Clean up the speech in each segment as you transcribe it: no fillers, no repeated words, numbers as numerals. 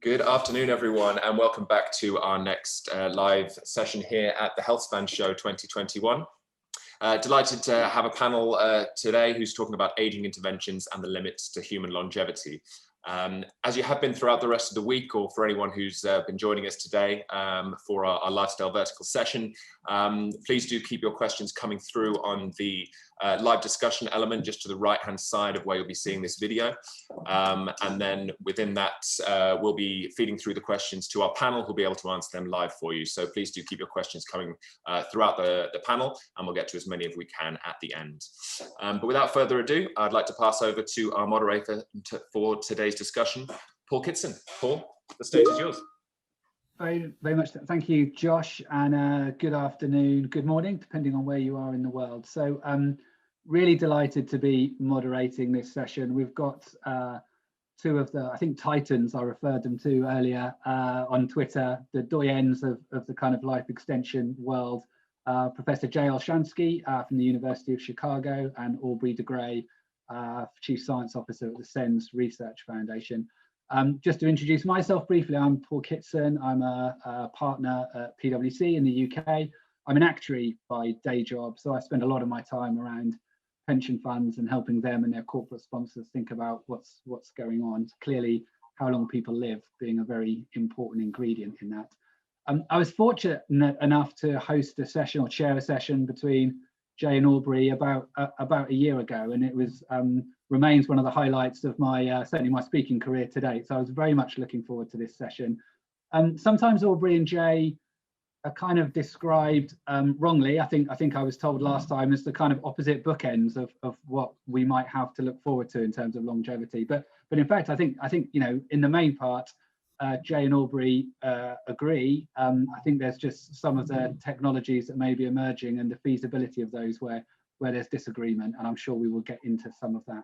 Good afternoon, everyone, and welcome back to our next live session here at the Healthspan Show 2021. Delighted to have a panel today who's talking about aging interventions and the limits to human longevity. As you have been throughout the rest of the week, or for anyone who's been joining us today for our lifestyle vertical session, please do keep your questions coming through on the live discussion element just to the right hand side of where you'll be seeing this video. And then within that, we'll be feeding through the questions to our panel who'll be able to answer them live for you. So please do keep your questions coming throughout the panel, and we'll get to as many as we can at the end. But without further ado, I'd like to pass over to our moderator for today's discussion, Paul Kitson. Paul, the stage is yours. Very much. Thank you, Josh, and good afternoon, good morning, depending on where you are in the world. So really delighted to be moderating this session. We've got two of the, I think, titans, I referred them to earlier on Twitter, the doyens of the kind of life extension world, Professor Jay Olshansky from the University of Chicago, and Aubrey de Grey, Chief Science Officer at the SENS Research Foundation. Just to introduce myself briefly, I'm Paul Kitson. I'm a partner at PwC in the UK. I'm an actuary by day job, so I spend a lot of my time around pension funds and helping them and their corporate sponsors think about what's going on. Clearly, how long people live being a very important ingredient in that. I was fortunate enough to host a session or chair a session between Jay and Aubrey about a year ago, and it was remains one of the highlights of my certainly my speaking career to date. So I was very much looking forward to this session. Sometimes Aubrey and Jay are kind of described wrongly. I think I was told last time as the kind of opposite bookends of what we might have to look forward to in terms of longevity. But in fact, I think you know, in the main part, Jay and Aubrey agree. I think there's just some of the technologies that may be emerging and the feasibility of those where there's disagreement, and I'm sure we will get into some of that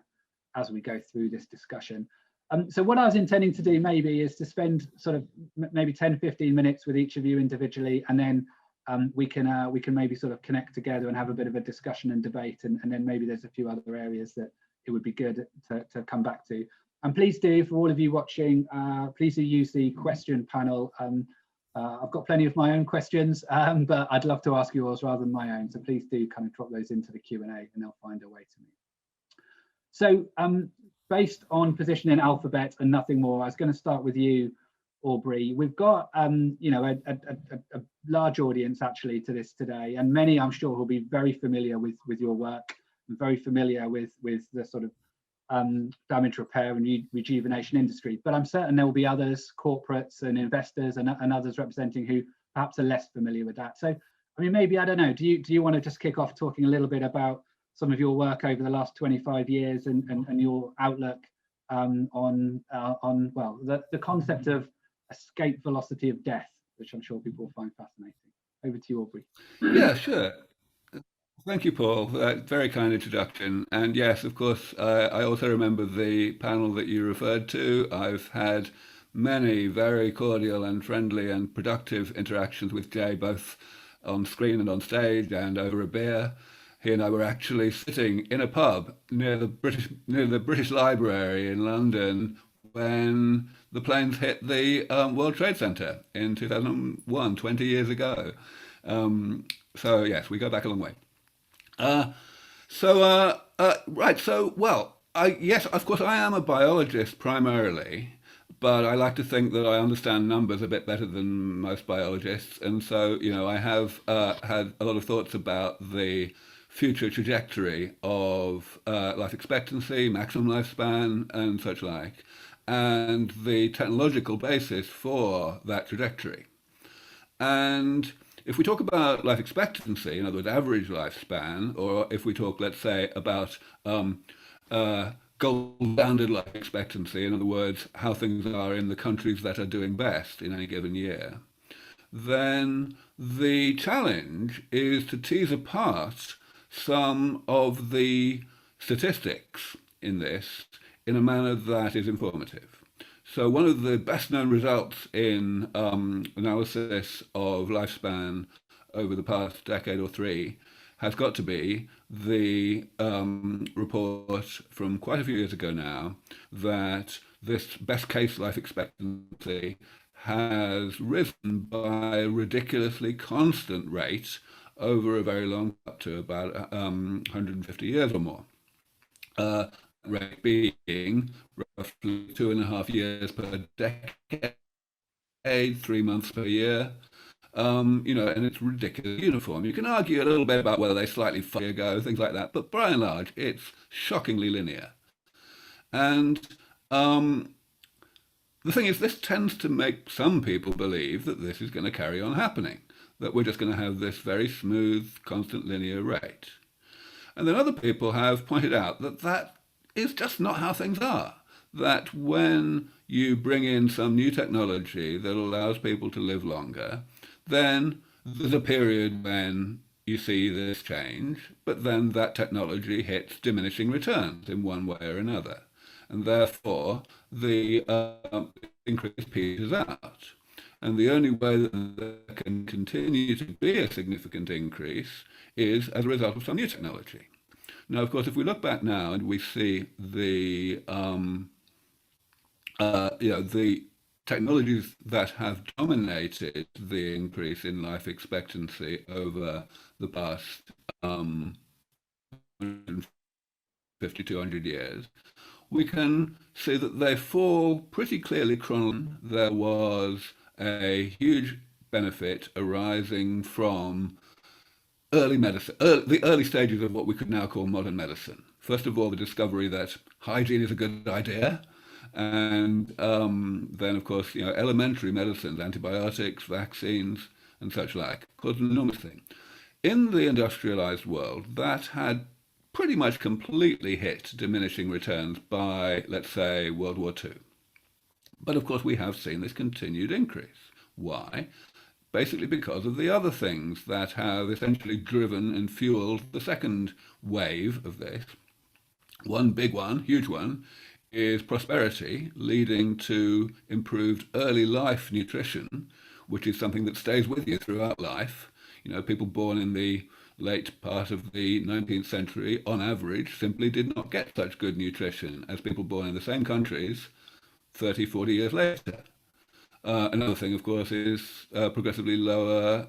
as we go through this discussion. So what I was intending to do maybe is to spend sort of maybe 10-15 minutes with each of you individually, and then we can maybe sort of connect together and have a bit of a discussion and debate, and then maybe there's a few other areas that it would be good to come back to. And please do, for all of you watching, please do use the question panel. I've got plenty of my own questions, but I'd love to ask yours rather than my own. So please do kind of drop those into the Q&A and they'll find a way to me. So based on position in alphabet and nothing more, I was going to start with you, Aubrey. We've got you know, a large audience actually to this today, and many I'm sure will be very familiar with your work, and very familiar with the sort of damage repair and rejuvenation industry. But I'm certain there will be others, corporates and investors and others representing, who perhaps are less familiar with that. So I mean, maybe, I don't know, do you want to just kick off talking a little bit about some of your work over the last 25 years and your outlook on well, the concept of escape velocity of death, which I'm sure people will find fascinating. Over to you, Aubrey. Yeah, sure. Thank you, Paul, for that very kind introduction. And yes, of course, I also remember the panel that you referred to. I've had many very cordial and friendly and productive interactions with Jay, both on screen and on stage and over a beer. He and I were actually sitting in a pub near the British Library in London when the planes hit the World Trade Center in 2001, 20 years ago. So yes, we go back a long way. Right, so, well, yes, of course, I am a biologist primarily, but I like to think that I understand numbers a bit better than most biologists. And so, you know, I have had a lot of thoughts about the future trajectory of life expectancy, maximum lifespan, and such like, and the technological basis for that trajectory. And if we talk about life expectancy, in other words, average lifespan, or if we talk, let's say, about gold standard life expectancy, in other words, how things are in the countries that are doing best in any given year, then the challenge is to tease apart some of the statistics in this in a manner that is informative. So one of the best known results in analysis of lifespan over the past decade or three has got to be the report from quite a few years ago now that this best case life expectancy has risen by a ridiculously constant rate over a very long, up to about 150 years or more. Rate being roughly 2.5 years per decade, 3 months per year. And it's ridiculously uniform. You can argue a little bit about whether they slightly far ago, things like that, but by and large, it's shockingly linear. And the thing is, this tends to make some people believe that this is going to carry on happening, that we're just going to have this very smooth, constant linear rate. And then other people have pointed out that that is just not how things are. That when you bring in some new technology that allows people to live longer, then there's a period when you see this change, but then that technology hits diminishing returns in one way or another. And therefore, the increase peters out. And the only way that there can continue to be a significant increase is as a result of some new technology. Now, of course, if we look back now and we see the technologies that have dominated the increase in life expectancy over the past 150, 200 years, we can see that they fall pretty clearly chronologically. There was a huge benefit arising from early medicine, the early stages of what we could now call modern medicine. First of all, the discovery that hygiene is a good idea. And then, of course, elementary medicines, antibiotics, vaccines, and such like, caused an enormous thing. In the industrialized world, that had pretty much completely hit diminishing returns by, let's say, World War II. But of course, we have seen this continued increase. Why? Basically because of the other things that have essentially driven and fueled the second wave of this. One big one, huge one, is prosperity, leading to improved early life nutrition, which is something that stays with you throughout life. People born in the late part of the 19th century, on average, simply did not get such good nutrition as people born in the same countries 30, 40 years later. Another thing, of course, is progressively lower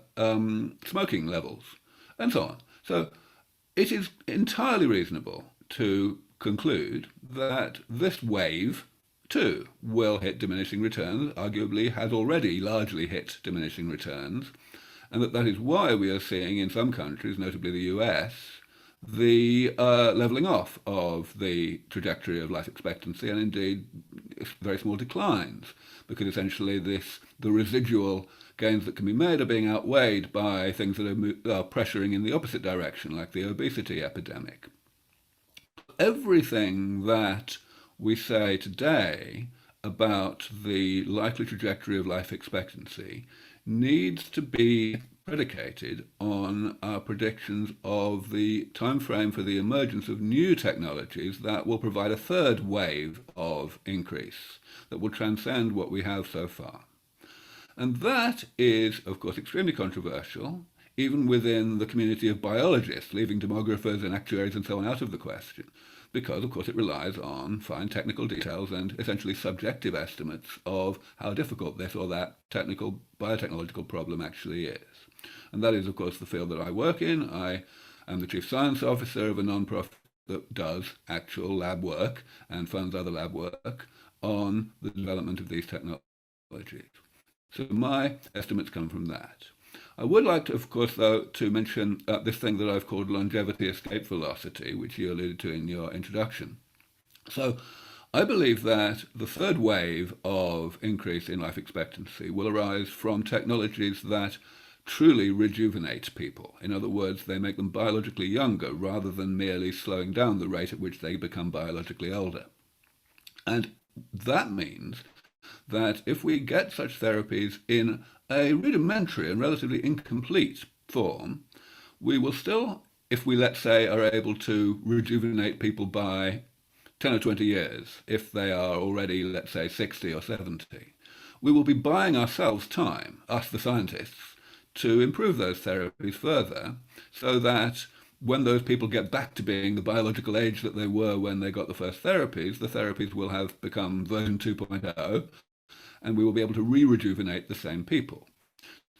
smoking levels, and so on. So it is entirely reasonable to conclude that this wave, too, will hit diminishing returns, arguably has already largely hit diminishing returns, and that is why we are seeing in some countries, notably the US, the levelling off of the trajectory of life expectancy, and indeed very small declines, because essentially the residual gains that can be made are being outweighed by things that are pressuring in the opposite direction, like the obesity epidemic. Everything that we say today about the likely trajectory of life expectancy needs to be predicated on our predictions of the time frame for the emergence of new technologies that will provide a third wave of increase that will transcend what we have so far. And that is, of course, extremely controversial, even within the community of biologists, leaving demographers and actuaries and so on out of the question, because, of course, it relies on fine technical details and essentially subjective estimates of how difficult this or that technical biotechnological problem actually is. And that is, of course, the field that I work in. I am the chief science officer of a non-profit that does actual lab work and funds other lab work on the development of these technologies. So my estimates come from that. I would like to, of course, though, to mention this thing that I've called longevity escape velocity, which you alluded to in your introduction. So I believe that the third wave of increase in life expectancy will arise from technologies that truly rejuvenate people. In other words, they make them biologically younger rather than merely slowing down the rate at which they become biologically older. And that means that if we get such therapies in a rudimentary and relatively incomplete form, we will still, if we, let's say, are able to rejuvenate people by 10 or 20 years, if they are already, let's say, 60 or 70, we will be buying ourselves time, us the scientists, to improve those therapies further, so that when those people get back to being the biological age that they were when they got the first therapies, the therapies will have become version 2.0, and we will be able to re-rejuvenate the same people.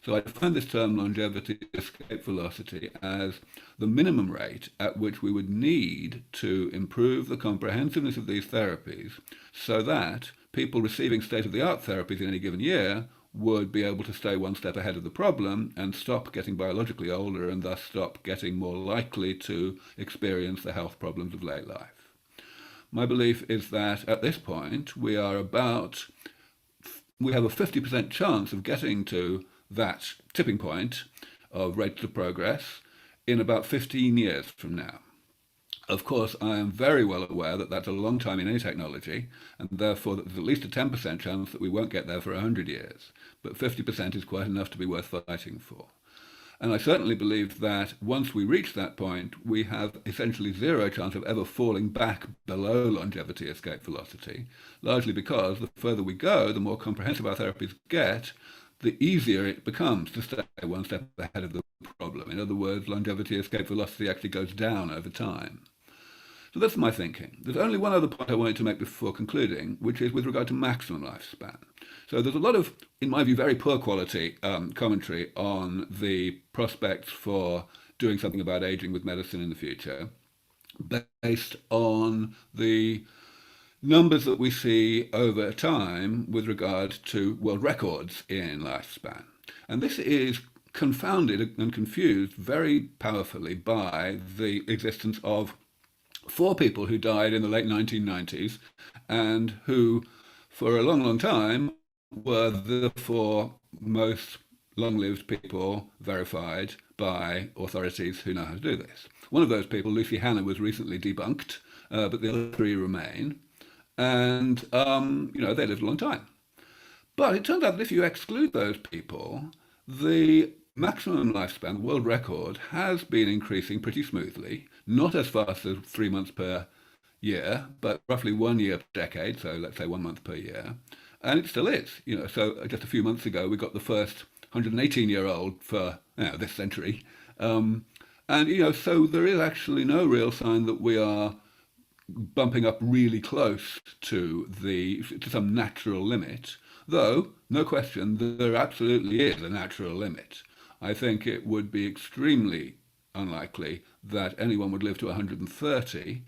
So I define this term longevity escape velocity as the minimum rate at which we would need to improve the comprehensiveness of these therapies so that people receiving state-of-the-art therapies in any given year would be able to stay one step ahead of the problem and stop getting biologically older and thus stop getting more likely to experience the health problems of late life. My belief is that at this point we have a 50% chance of getting to that tipping point of rates of progress in about 15 years from now. Of course, I am very well aware that that's a long time in any technology, and therefore that there's at least a 10% chance that we won't get there for 100 years. But 50% is quite enough to be worth fighting for. And I certainly believe that once we reach that point, we have essentially zero chance of ever falling back below longevity escape velocity, largely because the further we go, the more comprehensive our therapies get, the easier it becomes to stay one step ahead of the problem. In other words, longevity escape velocity actually goes down over time. So that's my thinking. There's only one other point I wanted to make before concluding, which is with regard to maximum lifespan. So there's a lot of, in my view, very poor quality commentary on the prospects for doing something about aging with medicine in the future, based on the numbers that we see over time with regard to world records in lifespan. And this is confounded and confused very powerfully by the existence of 4 people who died in the late 1990s and who, for a long, long time, were the 4 most long-lived people verified by authorities who know how to do this. One of those people, Lucy Hannah, was recently debunked, but the other 3 remain. And, they lived a long time. But it turns out that if you exclude those people, the maximum lifespan, the world record, has been increasing pretty smoothly, not as fast as 3 months per year, but roughly 1 year per decade, so let's say 1 month per year. And it still is. So just a few months ago, we got the first 118-year-old for this century. So there is actually no real sign that we are bumping up really close to some natural limit, though no question there absolutely is a natural limit. I think it would be extremely unlikely that anyone would live to 130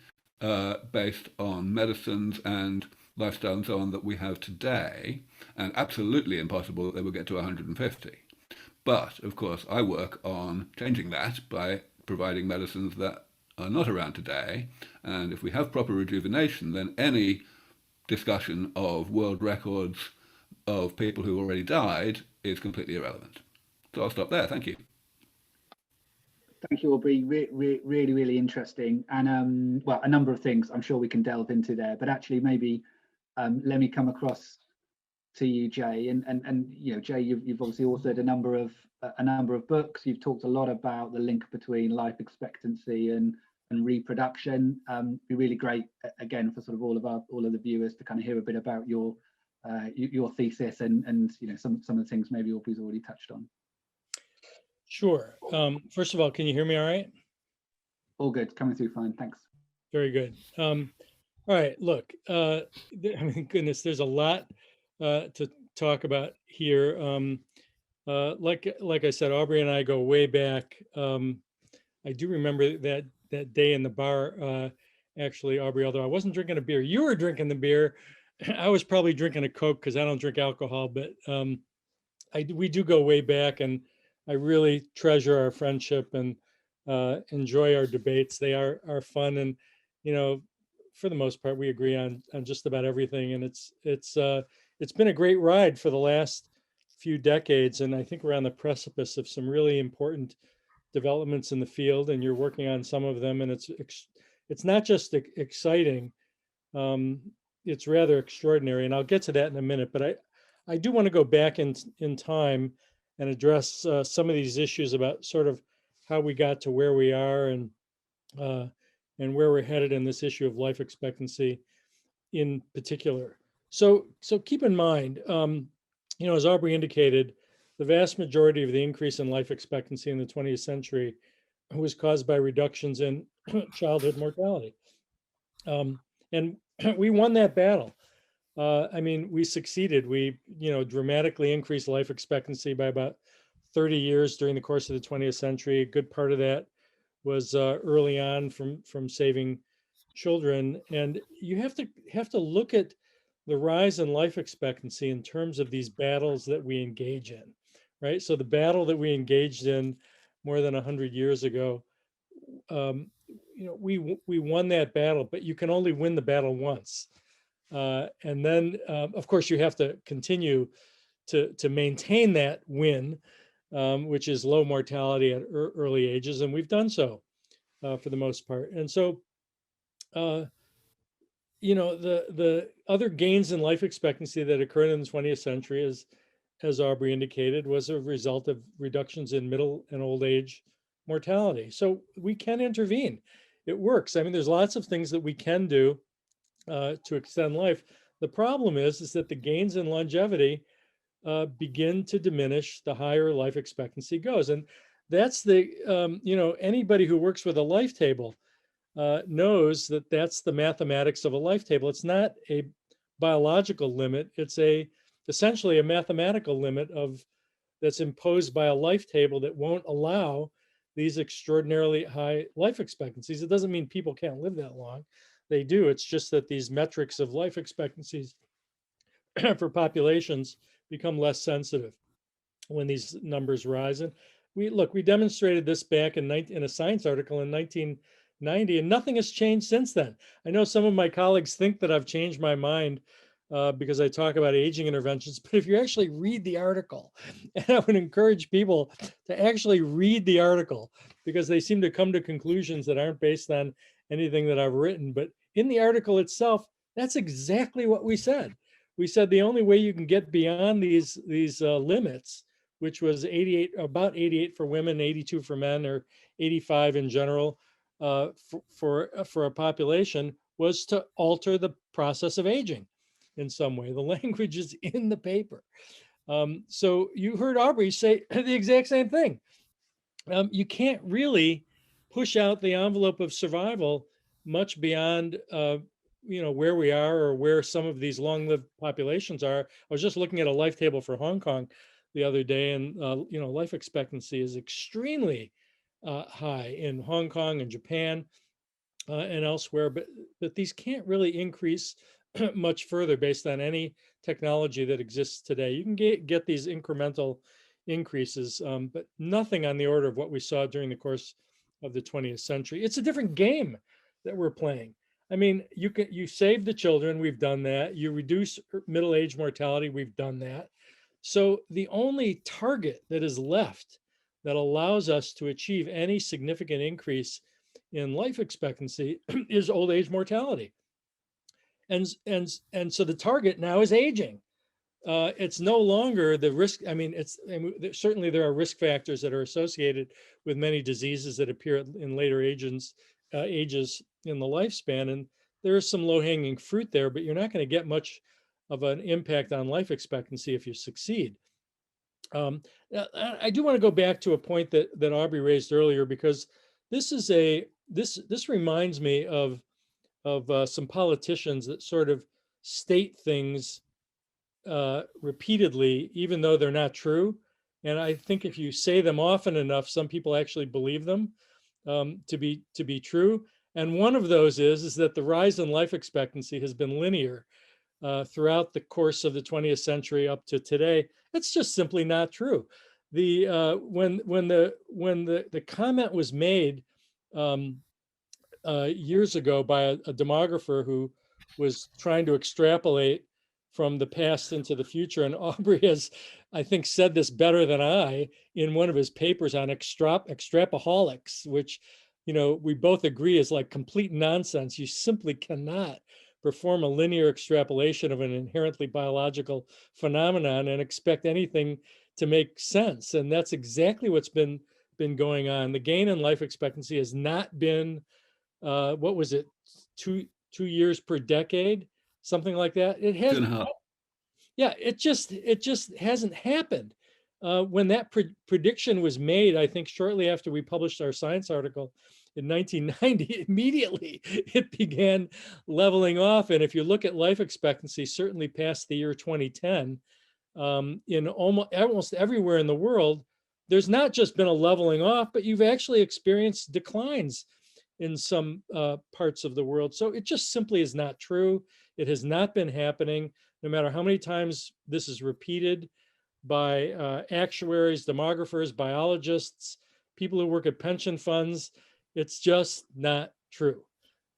based on medicines and lifestyle and so on that we have today, and absolutely impossible that they will get to 150. But of course I work on changing that by providing medicines that are not around today, and if we have proper rejuvenation, then any discussion of world records of people who already died is completely irrelevant. So I'll stop there. Thank you. Thank you, Aubrey. Really, really interesting. And well, a number of things I'm sure we can delve into there, but actually maybe let me come across to you, Jay. And Jay, you've obviously authored a number of books. You've talked a lot about the link between life expectancy and reproduction. Be really great again for sort of all of the viewers to kind of hear a bit about your thesis and some of the things maybe Aubrey's already touched on. Sure. First of all, can you hear me all right? All good, coming through fine, thanks. Very good. All right, look, goodness, there's a lot to talk about here. Like I said, Aubrey and I go way back. I do remember that day in the bar, actually, Aubrey, although I wasn't drinking a beer, you were drinking the beer. I was probably drinking a Coke because I don't drink alcohol, but we do go way back, and I really treasure our friendship and enjoy our debates. They are fun, and for the most part, we agree on just about everything. And it's been a great ride for the last few decades, and I think we're on the precipice of some really important developments in the field, and you're working on some of them, and it's not just exciting, it's rather extraordinary, and I'll get to that in a minute. But I do want to go back in time and address some of these issues about sort of how we got to where we are and where we're headed in this issue of life expectancy in particular. So keep in mind, as Aubrey indicated, the vast majority of the increase in life expectancy in the 20th century was caused by reductions in childhood mortality. And we won that battle. I mean, we succeeded. We, dramatically increased life expectancy by about 30 years during the course of the 20th century. A good part of that was early on from saving children. And you have to look at the rise in life expectancy in terms of these battles that we engage in, right? So the battle that we engaged in more than 100 years ago, we won that battle, but you can only win the battle once. And then, of course, you have to continue to maintain that win, which is low mortality at early ages, and we've done so for the most part. And so, the other gains in life expectancy that occurred in the 20th century, as Aubrey indicated, was a result of reductions in middle and old age mortality. So we can intervene. It works. I mean, there's lots of things that we can do to extend life. The problem is that the gains in longevity begin to diminish the higher life expectancy goes. And that's anybody who works with a life table knows that that's the mathematics of a life table. It's not a biological limit. It's essentially a mathematical limit that's imposed by a life table that won't allow these extraordinarily high life expectancies. It doesn't mean people can't live that long. They do. It's just that these metrics of life expectancies for populations become less sensitive when these numbers rise. And we demonstrated this back in a science article in 1990, and nothing has changed since then. I know some of my colleagues think that I've changed my mind because I talk about aging interventions, but if you actually read the article, and I would encourage people to actually read the article, because they seem to come to conclusions that aren't based on anything that I've written. But in the article itself, that's exactly what we said. We said the only way you can get beyond these limits, which was about 88 for women, 82 for men, or 85 in general for a population, was to alter the process of aging in some way. The language is in the paper. So you heard Aubrey say the exact same thing. You can't really push out the envelope of survival much beyond where we are or where some of these long-lived populations are. I was just looking at a life table for Hong Kong the other day, and life expectancy is extremely high in Hong Kong and Japan and elsewhere, but these can't really increase much further based on any technology that exists today. You can get these incremental increases, but nothing on the order of what we saw during the course of the 20th century. It's a different game that we're playing. I mean, you save the children, we've done that. You reduce middle-age mortality, we've done that. So the only target that is left that allows us to achieve any significant increase in life expectancy is old age mortality. And so the target now is aging. It's no longer the risk. I mean, certainly there are risk factors that are associated with many diseases that appear in later ages in the lifespan, and there is some low-hanging fruit there, but you're not going to get much of an impact on life expectancy if you succeed. I do want to go back to a point that Aubrey raised earlier, because this reminds me of some politicians that sort of state things repeatedly, even though they're not true. And I think if you say them often enough, some people actually believe them to be true. And one of those is that the rise in life expectancy has been linear throughout the course of the 20th century up to today. It's just simply not true. When the comment was made years ago by a demographer who was trying to extrapolate from the past into the future, and Aubrey has, I think, said this better than I in one of his papers on extrapaholics, which we both agree is like complete nonsense. You simply cannot perform a linear extrapolation of an inherently biological phenomenon and expect anything to make sense. And that's exactly what's been going on. The gain in life expectancy has not been, what was it, two years per decade, something like that. It hasn't. Yeah, it just hasn't happened. when that prediction was made, I think shortly after we published our science article in 1990, immediately it began leveling off. And if you look at life expectancy, certainly past the year 2010, in almost everywhere in the world, there's not just been a leveling off, but you've actually experienced declines in some parts of the world. So it just simply is not true. It has not been happening, no matter how many times this is repeated by actuaries, demographers, biologists, people who work at pension funds. It's just not true.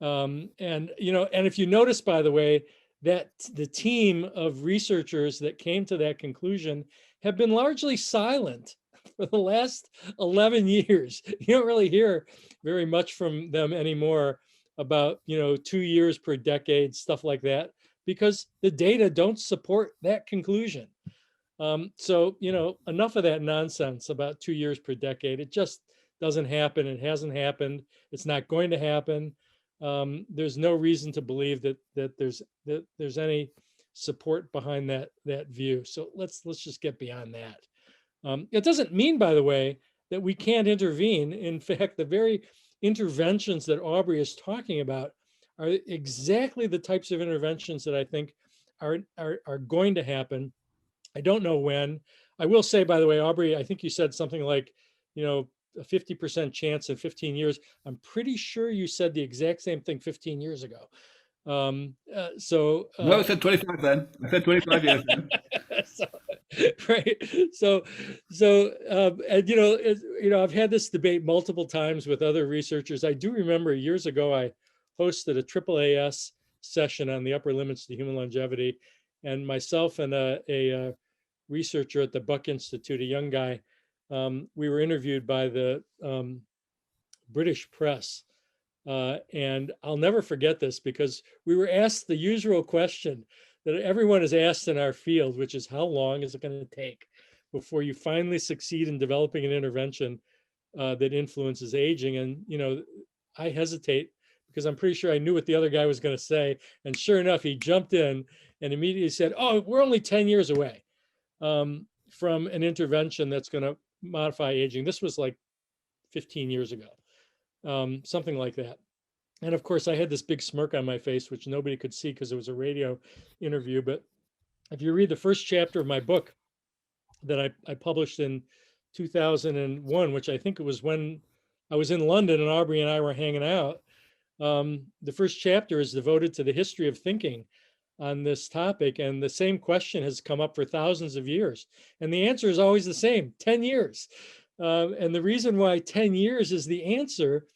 And if you notice, by the way, that the team of researchers that came to that conclusion have been largely silent for the last 11 years. You don't really hear very much from them anymore about, 2 years per decade, stuff like that, because the data don't support that conclusion. So, enough of that nonsense about 2 years per decade. It just doesn't happen. It hasn't happened. It's not going to happen. There's no reason to believe that there's any support behind that view. So let's just get beyond that. It doesn't mean, by the way, that we can't intervene. In fact, the very interventions that Aubrey is talking about are exactly the types of interventions that I think are going to happen. I don't know when. I will say, by the way, Aubrey, I think you said something like, a 50% chance in 15 years. I'm pretty sure you said the exact same thing 15 years ago. No, I said 25 then. I said 25 years then. Right. So, and I've had this debate multiple times with other researchers. I do remember years ago, I hosted a AAAS session on the upper limits to human longevity, and myself and a researcher at the Buck Institute, a young guy, we were interviewed by the British press. And I'll never forget this, because we were asked the usual question that everyone is asked in our field, which is, how long is it going to take before you finally succeed in developing an intervention that influences aging? And, I hesitate because I'm pretty sure I knew what the other guy was going to say. And sure enough, he jumped in and immediately said, oh, we're only 10 years away from an intervention that's going to modify aging. This was like 15 years ago, something like that. And of course, I had this big smirk on my face, which nobody could see because it was a radio interview. But if you read the first chapter of my book that I published in 2001, which I think it was when I was in London and Aubrey and I were hanging out, the first chapter is devoted to the history of thinking on this topic. And the same question has come up for thousands of years. And the answer is always the same, 10 years. And the reason why 10 years is the answer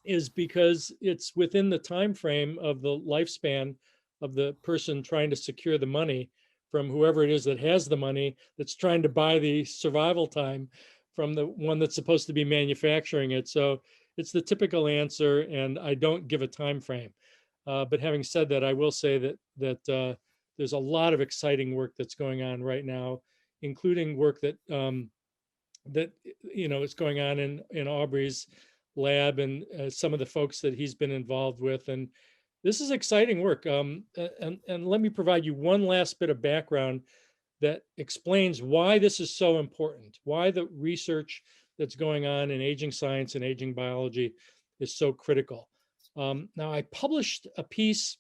is because it's within the time frame of the lifespan of the person trying to secure the money from whoever it is that has the money, that's trying to buy the survival time from the one that's supposed to be manufacturing it. So it's the typical answer, and I don't give a time frame. But having said that, I will say that there's a lot of exciting work that's going on right now, including work that is going on in Aubrey's lab and some of the folks that he's been involved with. And this is exciting work. And let me provide you one last bit of background that explains why this is so important, why the research that's going on in aging science and aging biology is so critical. Now, I published a piece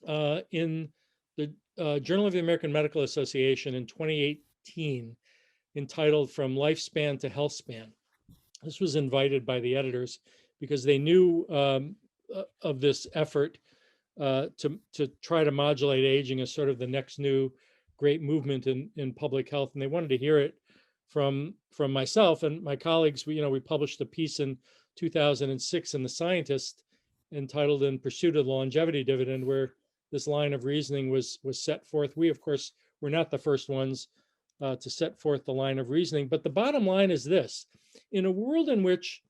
in the Journal of the American Medical Association in 2018 entitled From Lifespan to Healthspan. This was invited by the editors because they knew of this effort to try to modulate aging as sort of the next new great movement in public health. And they wanted to hear it from myself and my colleagues. We published a piece in 2006 in The Scientist entitled In Pursuit of the Longevity Dividend, where this line of reasoning was set forth. We, of course, were not the first ones to set forth the line of reasoning. But the bottom line is this: in a world in which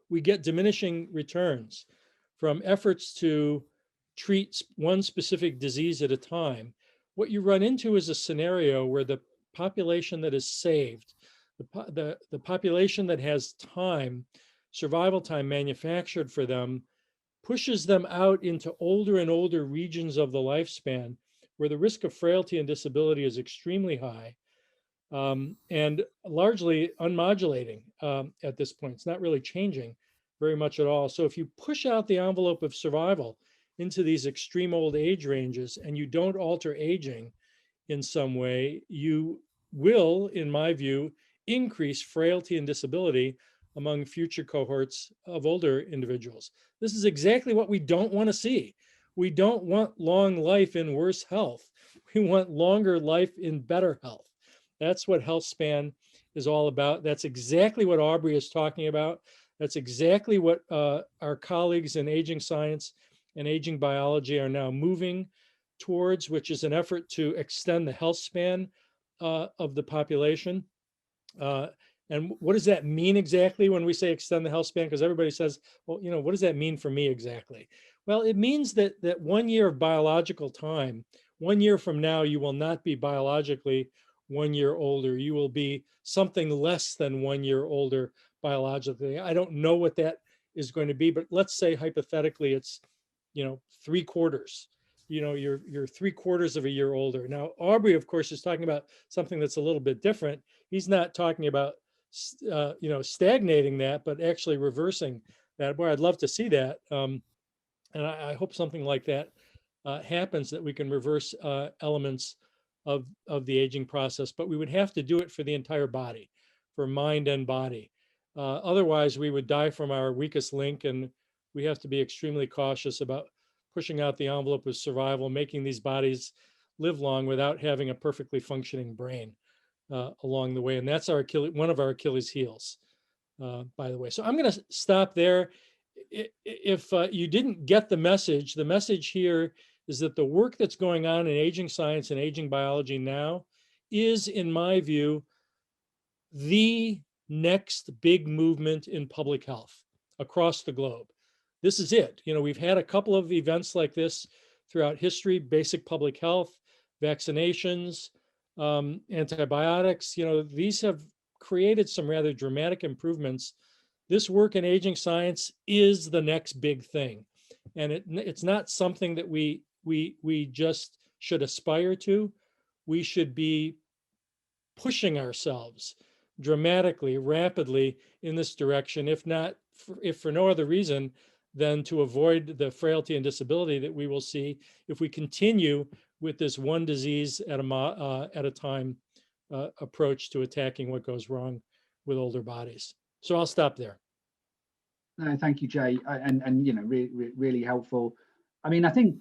we get diminishing returns from efforts to treat one specific disease at a time, what you run into is a scenario where the population that is saved, the population that has time, survival time manufactured for them, pushes them out into older and older regions of the lifespan where the risk of frailty and disability is extremely high. and largely unmodulating at this point. It's not really changing very much at all. So if you push out the envelope of survival into these extreme old age ranges and you don't alter aging in some way, you will, in my view, increase frailty and disability among future cohorts of older individuals. This is exactly what we don't want to see. We don't want long life in worse health. We want longer life in better health. That's what Healthspan is all about. That's exactly what Aubrey is talking about. That's exactly what our colleagues in aging science and aging biology are now moving towards, which is an effort to extend the health span of the population. And what does that mean exactly when we say extend the health span? Because everybody says, well, you know, what does that mean for me exactly? Well, it means that 1 year of biological time, 1 year from now, you will not be biologically 1 year older. You will be something less than 1 year older biologically. I don't know what that is going to be, but let's say hypothetically it's, you know, 3/4. You know, you're 3/4 of a year older. Now, Aubrey, of course, is talking about something that's a little bit different. He's not talking about, you know, stagnating that, but actually reversing that. Boy, I'd love to see that. And I hope something like that happens, that we can reverse elements of the aging process, but we would have to do it for the entire body, for mind and body. Otherwise, we would die from our weakest link, and we have to be extremely cautious about pushing out the envelope of survival, making these bodies live long without having a perfectly functioning brain along the way. And that's our one of our Achilles heels, by the way. So I'm going to stop there. If you didn't get the message here is that the work that's going on in aging science and aging biology now is, in my view, the next big movement in public health across the globe. This is it. You know, we've had a couple of events like this throughout history: basic public health, vaccinations, antibiotics. You know, these have created some rather dramatic improvements. This work in aging science is the next big thing, and it's not something that we just should aspire to. We should be pushing ourselves dramatically, rapidly in this direction, if for no other reason than to avoid the frailty and disability that we will see if we continue with this one disease at a time approach to attacking what goes wrong with older bodies. So I'll stop there. No, thank you, Jay, and you know, really helpful. I mean, I think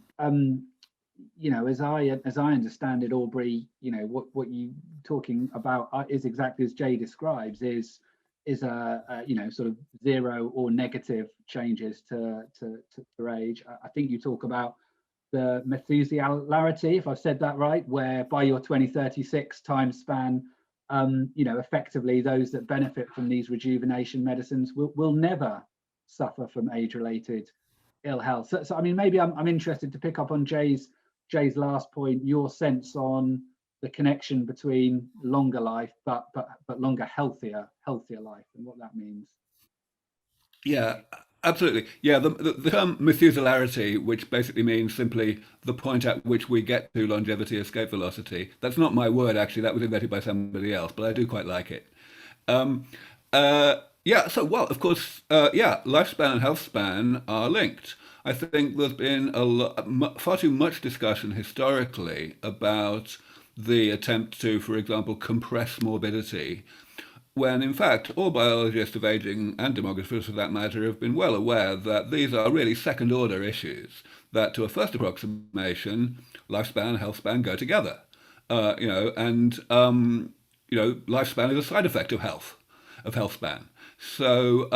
you know, as I understand it, Aubrey, you know, what you talking about is exactly as Jay describes, is a you know, sort of zero or negative changes to age. I think you talk about the Methuselarity, if I've said that right, where by your 2036 time span, you know, effectively those that benefit from these rejuvenation medicines will never suffer from age-related ill health. So I mean, maybe I'm interested to pick up on Jay's last point, your sense on the connection between longer life, but longer, healthier life, and what that means. Yeah, absolutely. Yeah, the term Methuselarity, which basically means simply the point at which we get to longevity escape velocity. That's not my word, actually. That was invented by somebody else, but I do quite like it. Yeah, so, well, of course, yeah, lifespan and health span are linked. I think there's been far too much discussion historically about the attempt to, for example, compress morbidity, when in fact all biologists of aging and demographers for that matter have been well aware that these are really second order issues, that to a first approximation, lifespan and health span go together. You know, and you know, lifespan is a side effect of health span. So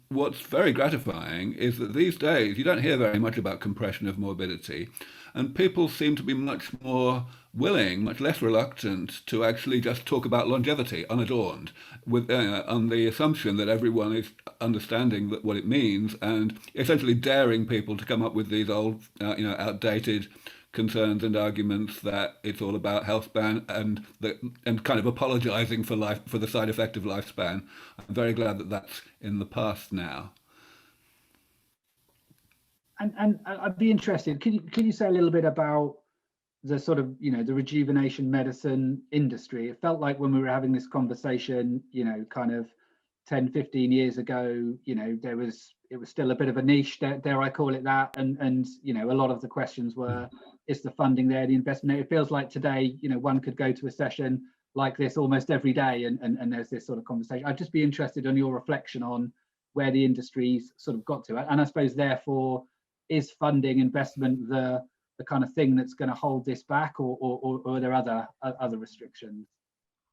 what's very gratifying is that these days you don't hear very much about compression of morbidity, and people seem to be much more willing, much less reluctant to actually just talk about longevity unadorned, with on the assumption that everyone is understanding that what it means, and essentially daring people to come up with these old, you know, outdated concerns and arguments that it's all about health span and kind of apologizing for the side effect of lifespan. I'm very glad that that's in the past now. And I'd be interested, can you say a little bit about the sort of, the rejuvenation medicine industry. It felt like when we were having this conversation, kind of 10, 15 years ago, it was still a bit of a niche, dare I call it that. And a lot of the questions were, is the funding there, the investment? It feels like today, one could go to a session like this almost every day and there's this sort of conversation. I'd just be interested in your reflection on where the industry's sort of got to. And I suppose, therefore, is funding investment the kind of thing that's going to hold this back, or are there other restrictions?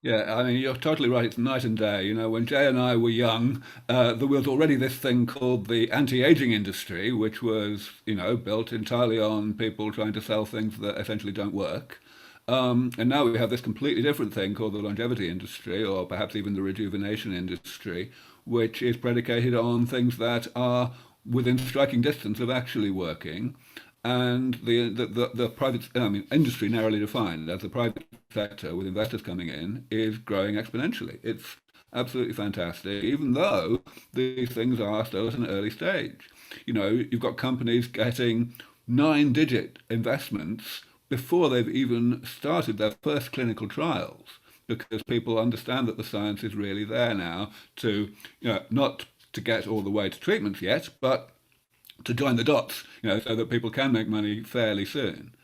Yeah, I mean, you're totally right. It's night and day. When Jay and I were young, there was already this thing called the anti-aging industry, which was, built entirely on people trying to sell things that essentially don't work. And now we have this completely different thing called the longevity industry, or perhaps even the rejuvenation industry, which is predicated on things that are within striking distance of actually working. And the private, industry narrowly defined as the private sector with investors coming in is growing exponentially. It's absolutely fantastic, even though these things are still at an early stage. You've got companies getting 9-digit investments before they've even started their first clinical trials, because people understand that the science is really there now to, not to get all the way to treatments yet, but to join the dots, so that people can make money fairly soon.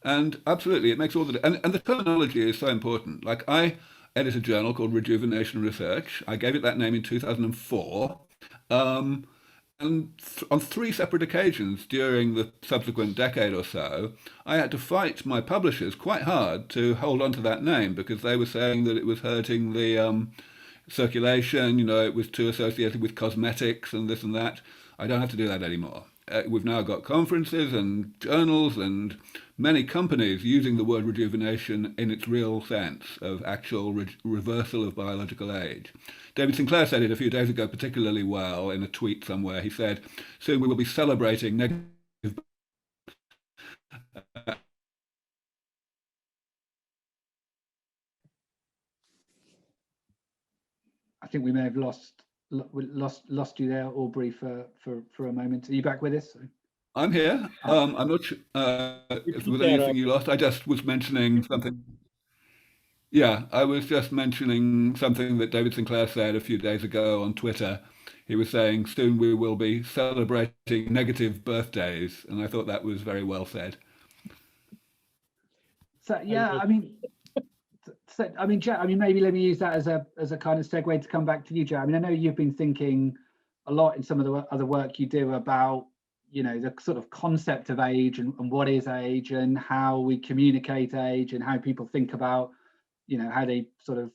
And absolutely, it makes all the and the terminology is so important. Like, I edit a journal called Rejuvenation Research. I gave it that name in 2004. And on 3 separate occasions during the subsequent decade or so, I had to fight my publishers quite hard to hold on to that name, because they were saying that it was hurting the circulation, it was too associated with cosmetics and this and that. I don't have to do that anymore. We've now got conferences and journals and many companies using the word rejuvenation in its real sense of actual reversal of biological age. David Sinclair said it a few days ago particularly well in a tweet somewhere. He said, soon we will be celebrating negative. I think we may have lost you there, Aubrey, for a moment. Are you back with us? I'm here. I'm not sure if there was anything you lost. I just was mentioning something. Yeah, I was just mentioning something that David Sinclair said a few days ago on Twitter. He was saying, soon we will be celebrating negative birthdays. And I thought that was very well said. So, yeah, Jay, maybe let me use that as a kind of segue to come back to you, Jay. I know you've been thinking a lot in some of the other work you do about, the sort of concept of age and what is age and how we communicate age and how people think about, how they sort of,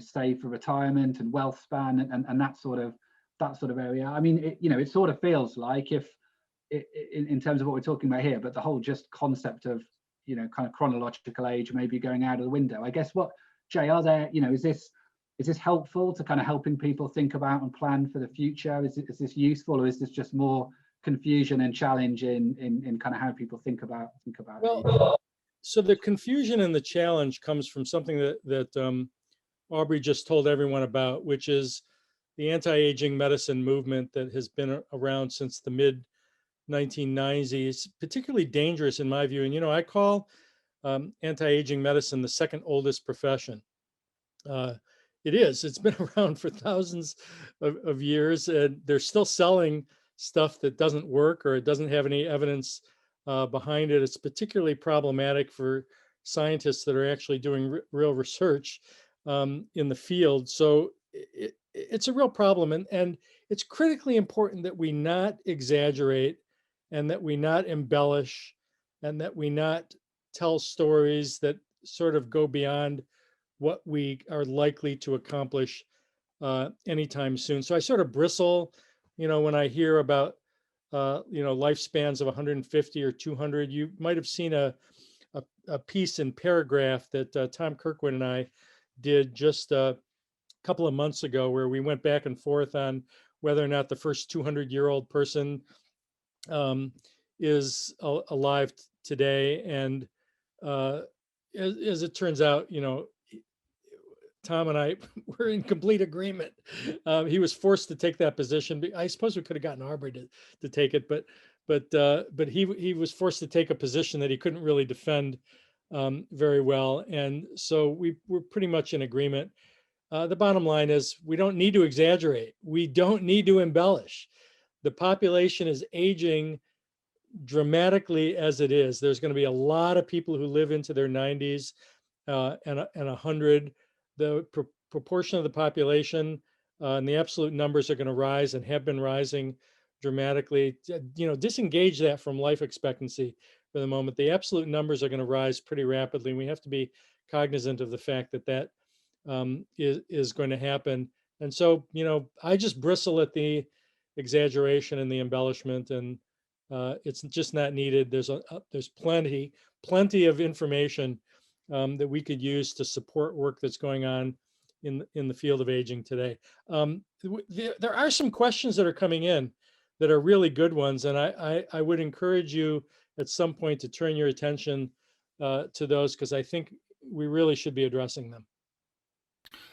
save for retirement and wealth span and that sort of area. It sort of feels like in terms of what we're talking about here, but the whole just concept of, kind of chronological age maybe going out of the window. I guess Jay, are there, is this helpful to kind of helping people think about and plan for the future? Is this useful, or is this just more confusion and challenge in kind of how people think about well, so the confusion and the challenge comes from something that Aubrey just told everyone about, which is the anti-aging medicine movement that has been around since the mid 1990s. It's particularly dangerous in my view. And, I call anti-aging medicine the second oldest profession. It's been around for thousands of years, and they're still selling stuff that doesn't work or it doesn't have any evidence behind it. It's particularly problematic for scientists that are actually doing real research in the field. So it's a real problem, and it's critically important that we not exaggerate and that we not embellish and that we not tell stories that sort of go beyond what we are likely to accomplish anytime soon. So I sort of bristle, when I hear about, lifespans of 150 or 200. You might have seen a piece in Paragraph that Tom Kirkwood and I did just a couple of months ago, where we went back and forth on whether or not the first 200-year-old person is alive today. And as it turns out, Tom and I were in complete agreement. He was forced to take that position. I suppose we could have gotten Aubrey to take it, but he was forced to take a position that he couldn't really defend very well. And so we're pretty much in agreement. The bottom line is we don't need to exaggerate. We don't need to embellish. The population is aging dramatically as it is. There's going to be a lot of people who live into their 90s and 100. The proportion of the population and the absolute numbers are going to rise and have been rising dramatically. Disengage that from life expectancy for the moment. The absolute numbers are going to rise pretty rapidly. And we have to be cognizant of the fact that is going to happen. And so, I just bristle at the exaggeration and the embellishment, and it's just not needed. There's plenty of information that we could use to support work that's going on in the field of aging today. There are some questions that are coming in that are really good ones, and I would encourage you at some point to turn your attention to those, because I think we really should be addressing them.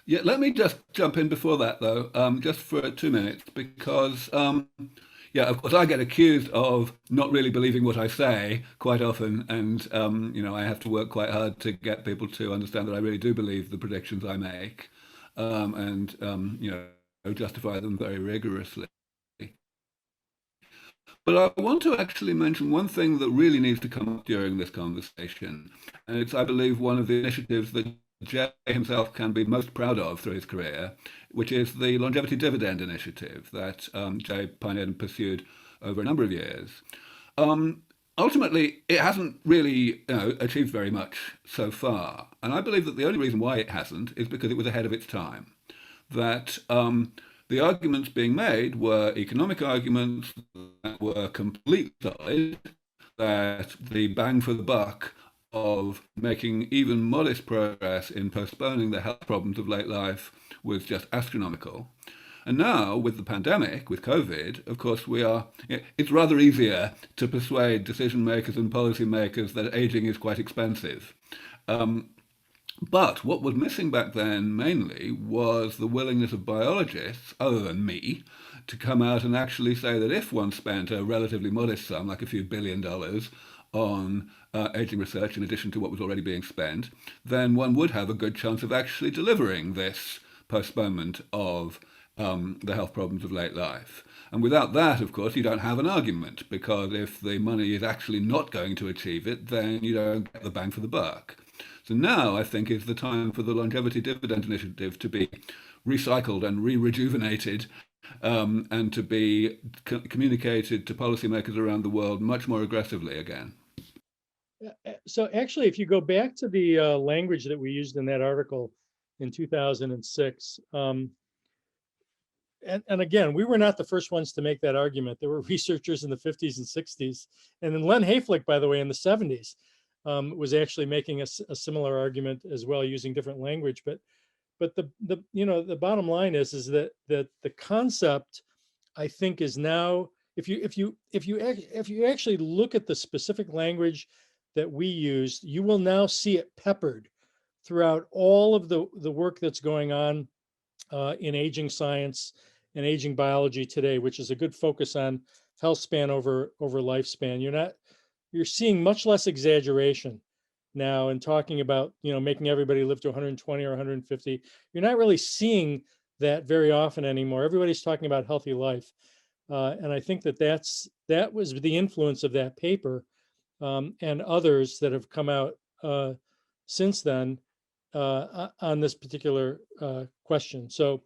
Yeah, let me just jump in before that, though, just for 2 minutes, because, of course, I get accused of not really believing what I say quite often, and, I have to work quite hard to get people to understand that I really do believe the predictions I make, and justify them very rigorously. But I want to actually mention one thing that really needs to come up during this conversation, and it's, I believe, one of the initiatives that Jay himself can be most proud of through his career, which is the longevity dividend initiative that Jay pioneered and pursued over a number of years. Ultimately, it hasn't really achieved very much so far. And I believe that the only reason why it hasn't is because it was ahead of its time. That the arguments being made were economic arguments that were completely solid, that the bang for the buck of making even modest progress in postponing the health problems of late life was just astronomical. And now, with the pandemic, with COVID, of course, it's rather easier to persuade decision makers and policy makers that aging is quite expensive. But what was missing back then mainly was the willingness of biologists, other than me, to come out and actually say that if one spent a relatively modest sum, like a few $1 billion, on aging research in addition to what was already being spent, then one would have a good chance of actually delivering this postponement of the health problems of late life. And without that, of course, you don't have an argument, because if the money is actually not going to achieve it, then you don't get the bang for the buck. So now, I think, is the time for the longevity dividend initiative to be recycled and re-rejuvenated, and to be communicated to policymakers around the world much more aggressively again. So actually, if you go back to the language that we used in that article in 2006, and again, we were not the first ones to make that argument. There were researchers in the 50s and 60s, and then Len Hayflick, by the way, in the 70s, was actually making a similar argument as well, using different language. But the bottom line is that the concept, I think, is now, if you actually look at the specific language that we used, you will now see it peppered throughout all of the work that's going on in aging science and aging biology today, which is a good focus on health span over lifespan. You're seeing much less exaggeration now in talking about, making everybody live to 120 or 150. You're not really seeing that very often anymore. Everybody's talking about healthy life. And I think that was the influence of that paper and others that have come out since then on this particular question. So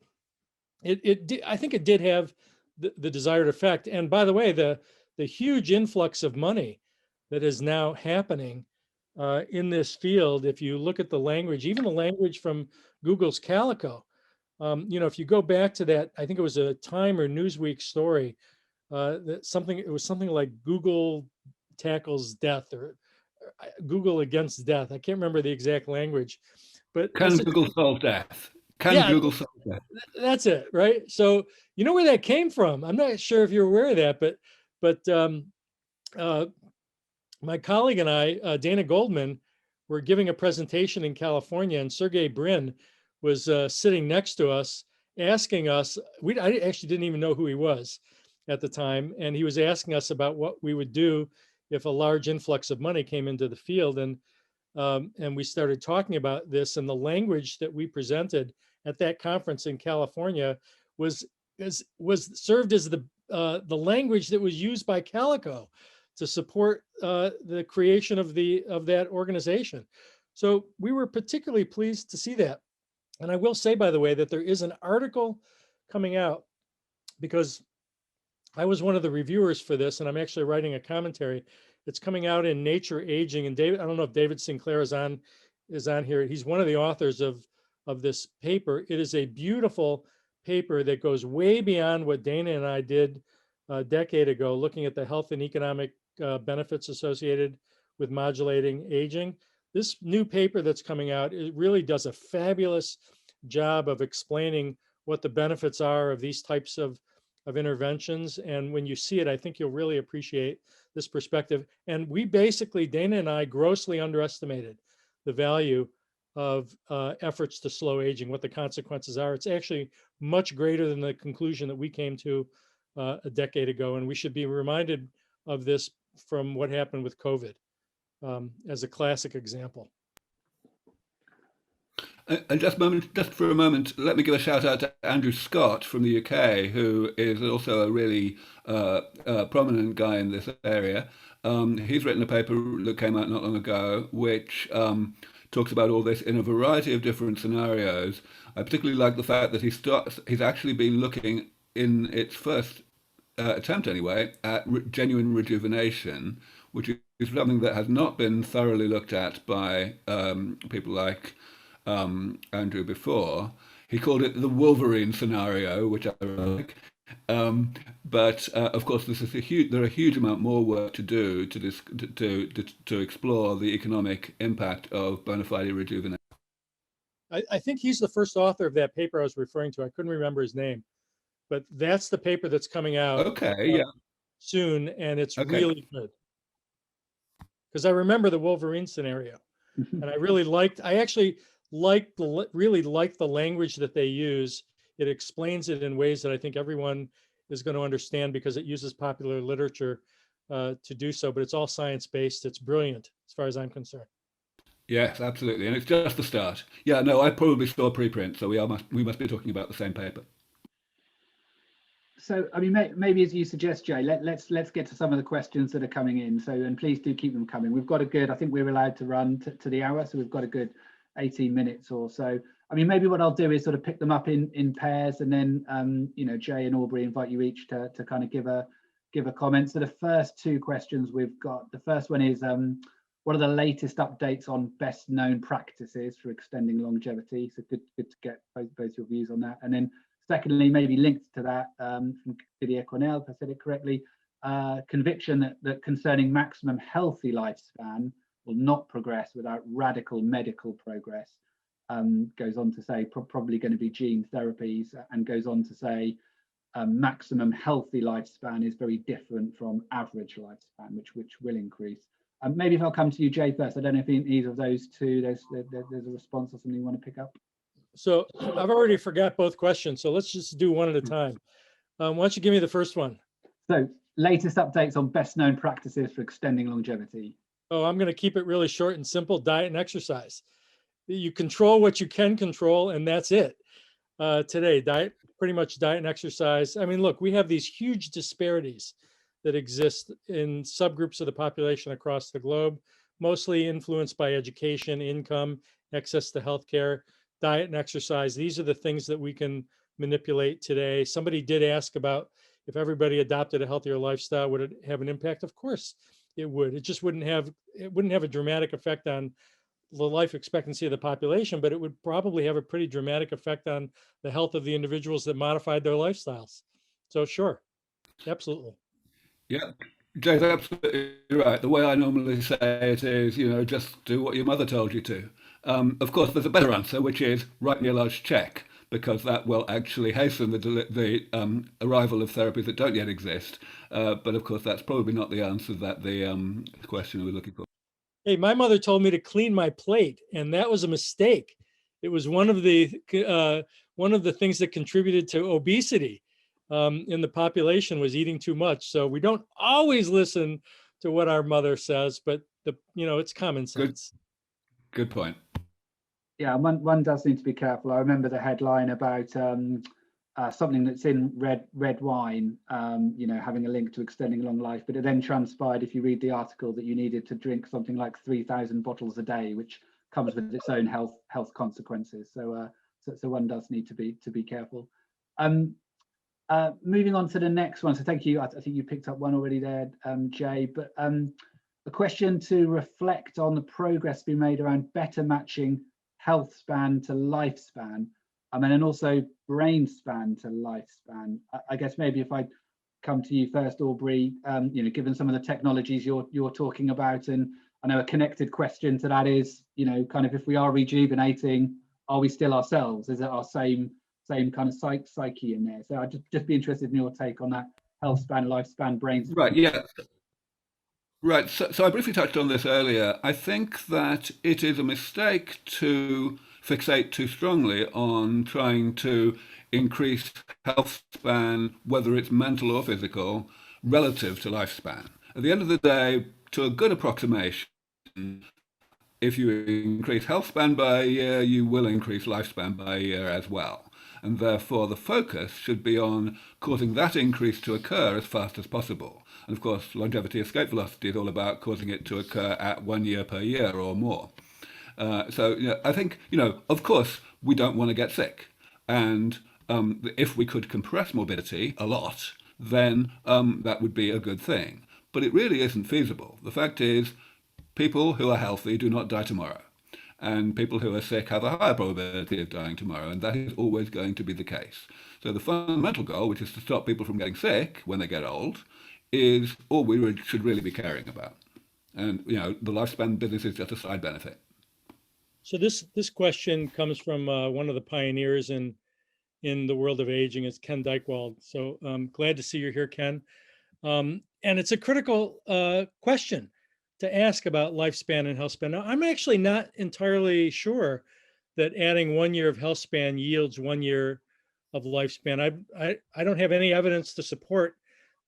I think it did have the desired effect. And by the way, the huge influx of money that is now happening in this field, if you look at the language, even the language from Google's Calico, if you go back to that, I think it was a Time or Newsweek story, it was something like Google tackles death or Google against death. I can't remember the exact language, but can Google solve death? Google solve death? That's it, right? So you know where that came from. I'm not sure if you're aware of that, but my colleague and I, Dana Goldman, were giving a presentation in California, and Sergey Brin was sitting next to us, asking us. I actually didn't even know who he was at the time, and he was asking us about what we would do if a large influx of money came into the field. And and we started talking about this, and the language that we presented at that conference in California was served as the language that was used by Calico to support the creation of that organization. So we were particularly pleased to see that. And I will say, by the way, that there is an article coming out, because I was one of the reviewers for this, and I'm actually writing a commentary. It's coming out in Nature Aging. And David, I don't know if David Sinclair is on here. He's one of the authors of this paper. It is a beautiful paper that goes way beyond what Dana and I did a decade ago, looking at the health and economic benefits associated with modulating aging. This new paper that's coming out, it really does a fabulous job of explaining what the benefits are of these types of interventions. And when you see it, I think you'll really appreciate this perspective. And we basically, Dana and I, grossly underestimated the value of efforts to slow aging, what the consequences are. It's actually much greater than the conclusion that we came to a decade ago. And we should be reminded of this from what happened with COVID as a classic example. And just for a moment, let me give a shout out to Andrew Scott from the UK, who is also a really prominent guy in this area. He's written a paper that came out not long ago, which talks about all this in a variety of different scenarios. I particularly like the fact that he's actually been looking, in its first attempt anyway, at genuine rejuvenation, which is something that has not been thoroughly looked at by people like Andrew before. He called it the Wolverine scenario, which I like. But of course, there are a huge amount more work to do to explore the economic impact of bona fide rejuvenation. I think he's the first author of that paper I was referring to. I couldn't remember his name, but that's the paper that's coming out soon, and it's really good. Because I remember the Wolverine scenario, and I actually really liked the language that they use. It explains it in ways that I think everyone is going to understand, because it uses popular literature to do so, but it's all science-based. It's brilliant as far as I'm concerned. Yes, absolutely. And it's just the start. Yeah, no, I probably saw preprint, so we must be talking about the same paper. So, I mean, maybe as you suggest, Jay, let's get to some of the questions that are coming in. So, and please do keep them coming. We've got a good, I think we're allowed to run to the hour, so we've got a good 18 minutes or so. I mean, maybe what I'll do is sort of pick them up in pairs, and then, you know, Jay and Aubrey, invite you each to kind of give a comment. So the first two questions we've got, the first one is, what are the latest updates on best known practices for extending longevity? So good to get both your views on that. And then secondly, maybe linked to that, from Didier Cornell, if I said it correctly, conviction that concerning maximum healthy lifespan will not progress without radical medical progress. Goes on to say probably going to be gene therapies, and goes on to say maximum healthy lifespan is very different from average lifespan, which will increase. Maybe if I'll come to you, Jay, first. I don't know if either of those two, there's a response or something you want to pick up. So I've already forgot both questions, so let's just do one at a time. Why don't you give me the first one? So latest updates on best known practices for extending longevity. Oh, I'm going to keep it really short and simple. Diet and exercise. You control what you can control, and that's it. Today, pretty much diet and exercise. I mean, look, we have these huge disparities that exist in subgroups of the population across the globe, mostly influenced by education, income, access to healthcare, diet and exercise. These are the things that we can manipulate today. Somebody did ask about if everybody adopted a healthier lifestyle, would it have an impact? Of course it would. It just wouldn't have a dramatic effect on the life expectancy of the population, but it would probably have a pretty dramatic effect on the health of the individuals that modified their lifestyles. So sure, absolutely. Yeah, Jay's absolutely right. The way I normally say it is, you know, just do what your mother told you to. Of course, there's a better answer, which is write me a large check, because that will actually hasten the arrival of therapies that don't yet exist. But of course, that's probably not the answer that the question we're looking for. Hey, my mother told me to clean my plate, and that was a mistake. It was one of the things that contributed to obesity in the population, was eating too much. So we don't always listen to what our mother says, but it's common sense. Good point. Yeah, one does need to be careful. I remember the headline about something that's in red wine, having a link to extending long life, but it then transpired, if you read the article, that you needed to drink something like 3,000 bottles a day, which comes with its own health consequences. So one does need to be careful. Moving on to the next one. So thank you. I think you picked up one already there, Jay. But a question to reflect on the progress being made around better matching health span to lifespan, and also brain span to lifespan. I guess maybe if I come to you first, Aubrey, given some of the technologies you're talking about, and I know a connected question to that is, kind of if we are rejuvenating, are we still ourselves? Is it our same kind of psyche in there? So I'd just be interested in your take on that health span, lifespan, brain span. Right, yeah. Right, so I briefly touched on this earlier. I think that it is a mistake to fixate too strongly on trying to increase health span, whether it's mental or physical, relative to lifespan. At the end of the day, to a good approximation, if you increase health span by a year, you will increase lifespan by a year as well. And therefore, the focus should be on causing that increase to occur as fast as possible. And of course, longevity escape velocity is all about causing it to occur at 1 year per year or more. So I think, of course, we don't want to get sick. And if we could compress morbidity a lot, then that would be a good thing. But it really isn't feasible. The fact is, people who are healthy do not die tomorrow. And people who are sick have a higher probability of dying tomorrow, and that is always going to be the case. So the fundamental goal, which is to stop people from getting sick when they get old, is all we should really be caring about. And the lifespan business is just a side benefit. So this question comes from one of the pioneers in the world of aging. It's Ken Dykewald. So I'm glad to see you're here, Ken. And it's a critical question to ask about lifespan and health span. Now, I'm actually not entirely sure that adding 1 year of health span yields 1 year of lifespan. I don't have any evidence to support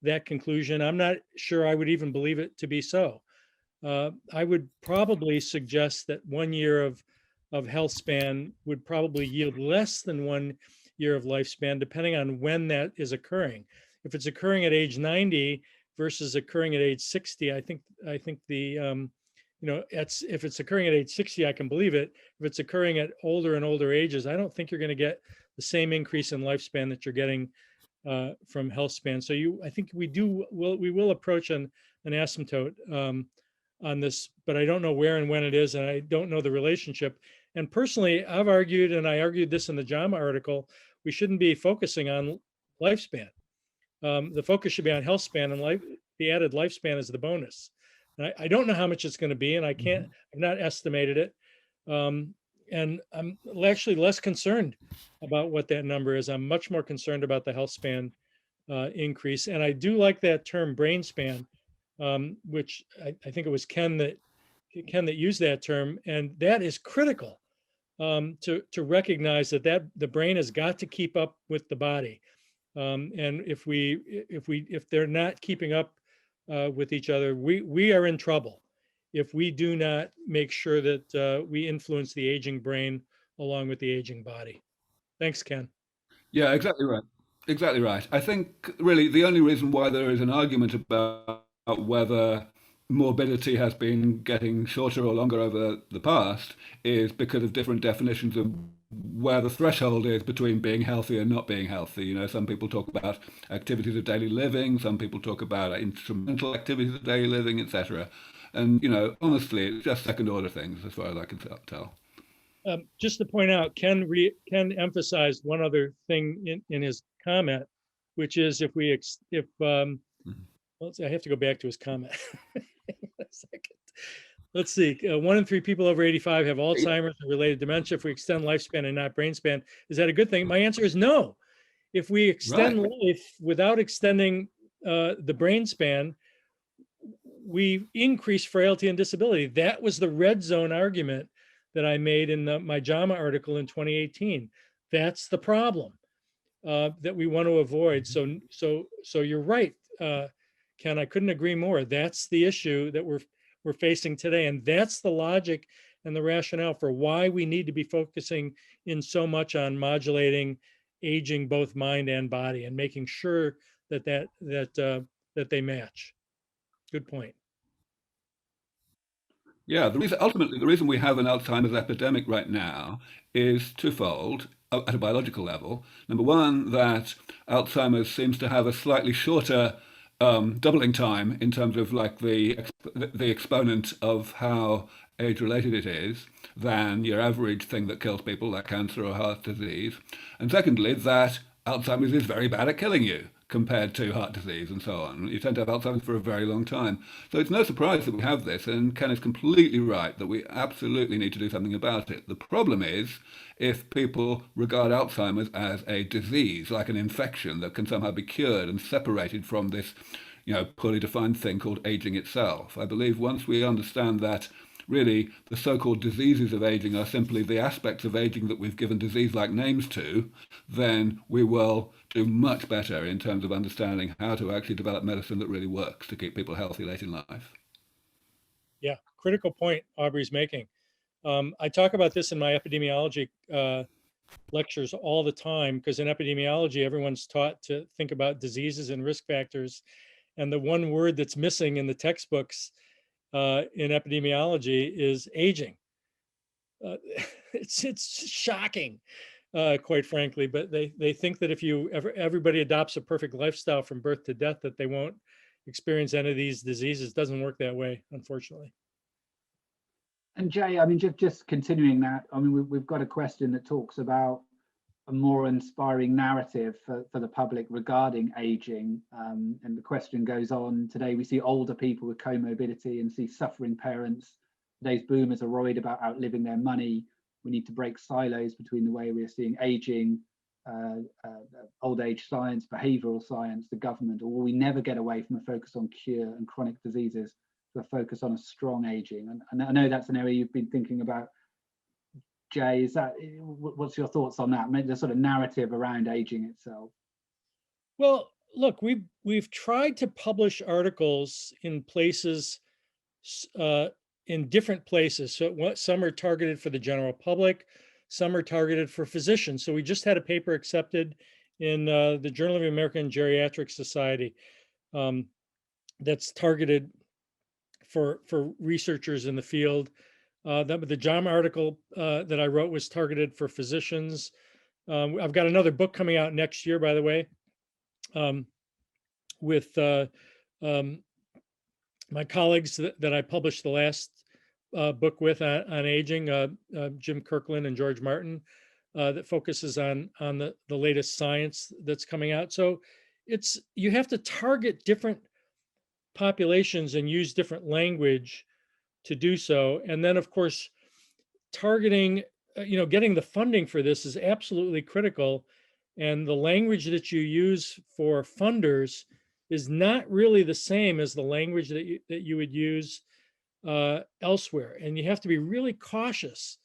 that conclusion. I'm not sure I would even believe it to be so. I would probably suggest that 1 year of health span would probably yield less than 1 year of lifespan, depending on when that is occurring. If it's occurring at age 90 versus occurring at age 60, I think the if it's occurring at age 60, I can believe it. If it's occurring at older and older ages, I don't think you're going to get the same increase in lifespan that you're getting from health span. So I think we will approach an asymptote on this, but I don't know where and when it is, and I don't know the relationship. And personally, I've argued, and I argued this in the JAMA article, we shouldn't be focusing on lifespan. The focus should be on health span, and the added lifespan is the bonus. And I don't know how much it's going to be, and I've not estimated it. And I'm actually less concerned about what that number is. I'm much more concerned about the health span increase. And I do like that term brain span, which I think it was Ken that used that term. And that is critical to recognize that the brain has got to keep up with the body. And if they're not keeping up with each other, we are in trouble if we do not make sure that we influence the aging brain along with the aging body. Thanks, Ken. Yeah, exactly right. Exactly right. I think really the only reason why there is an argument about whether morbidity has been getting shorter or longer over the past is because of different definitions of where the threshold is between being healthy and not being healthy. Some people talk about activities of daily living, some people talk about instrumental activities of daily living, etc. And, honestly, it's just second order things as far as I can tell. Just to point out, Ken emphasized one other thing in his comment, which is I have to go back to his comment. A second. Let's see. 1 in 3 people over 85 have Alzheimer's and related dementia. If we extend lifespan and not brain span, is that a good thing? My answer is no. If we extend life without extending the brain span, we increase frailty and disability. That was the red zone argument that I made in my JAMA article in 2018. That's the problem that we want to avoid. So you're right, Ken. I couldn't agree more. That's the issue that we're facing today, and that's the logic and the rationale for why we need to be focusing in so much on modulating aging, both mind and body, and making sure that they match. Good point. Yeah, ultimately, the reason we have an Alzheimer's epidemic right now is twofold at a biological level. Number one, that Alzheimer's seems to have a slightly shorter doubling time in terms of like the exponent of how age-related it is than your average thing that kills people, like cancer or heart disease. And secondly, that Alzheimer's is very bad at killing you compared to heart disease and so on. You tend to have Alzheimer's for a very long time. So it's no surprise that we have this, and Ken is completely right that we absolutely need to do something about it. The problem is if people regard Alzheimer's as a disease, like an infection that can somehow be cured and separated from this, poorly defined thing called aging itself. I believe once we understand that really the so-called diseases of aging are simply the aspects of aging that we've given disease-like names to, then we will do much better in terms of understanding how to actually develop medicine that really works to keep people healthy late in life. Yeah, critical point Aubrey's making. I talk about this in my epidemiology lectures all the time, because in epidemiology, everyone's taught to think about diseases and risk factors. And the one word that's missing in the textbooks in epidemiology is aging. It's shocking, quite frankly, but they think that if everybody adopts a perfect lifestyle from birth to death, that they won't experience any of these diseases. It doesn't work that way, unfortunately. And Jay, I mean, just continuing that, I mean, we've got a question that talks about a more inspiring narrative for the public regarding aging. And the question goes on, today we see older people with comorbidity and see suffering parents. Today's boomers are worried about outliving their money. We need to break silos between the way we are seeing aging, old age science, behavioral science, the government, or will we never get away from a focus on cure and chronic diseases to a focus on a strong aging? And I know that's an area you've been thinking about, Jay. What's your thoughts on that? The sort of narrative around aging itself. Well, look, we've tried to publish articles in places, in different places. So some are targeted for the general public, some are targeted for physicians. So we just had a paper accepted in the Journal of the American Geriatric Society that's targeted for researchers in the field. The JAMA article that I wrote was targeted for physicians. I've got another book coming out next year, by the way, with my colleagues that I published the last book with on aging, Jim Kirkland and George Martin, that focuses on the latest science that's coming out. So you have to target different populations and use different language to do so. And then, of course, targeting, getting the funding for this is absolutely critical. And the language that you use for funders is not really the same as the language that you would use elsewhere. And you have to be really cautious